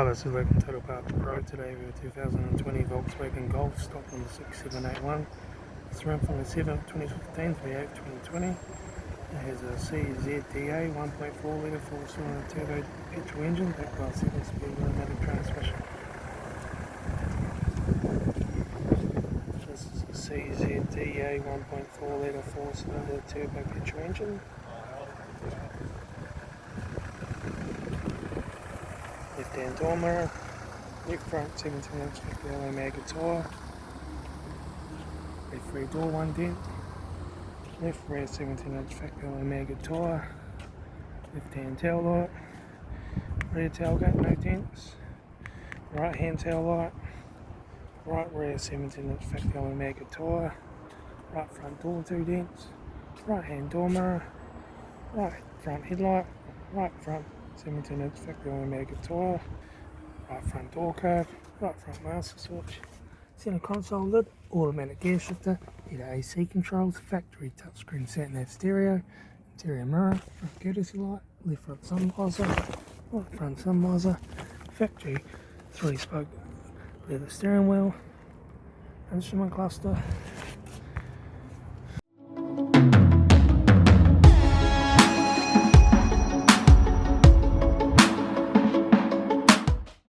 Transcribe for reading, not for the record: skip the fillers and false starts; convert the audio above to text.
This is Welcome Total Parts Pro. Today we have a 2020 Volkswagen Golf, stock number 6781. It's run from the 7th, 2015 to the 8th, 2020. It has a CZDA 1.4 litre 4-cylinder turbo petrol engine backed by a 7-speed automatic transmission. This is a CZDA 1.4 litre 4-cylinder turbo petrol engine. Left-hand door mirror, left front 17-inch factory alloy maggot tyre, left rear door 1 dent, left rear 17-inch factory alloy maggot tyre, left-hand tail light, rear tailgate no dents, right-hand tail light, right rear 17-inch factory alloy maggot tyre, right front door 2 dents, right-hand door mirror, right front headlight, right front 17-inch factory alloy maggot tyre, right front door curve, right front master switch, centre console lid, automatic gear shifter, heater AC controls, factory touchscreen sat-nav stereo, interior mirror, front courtesy light, left front sun visor, right front sun visor, factory 3-spoke leather steering wheel, instrument cluster,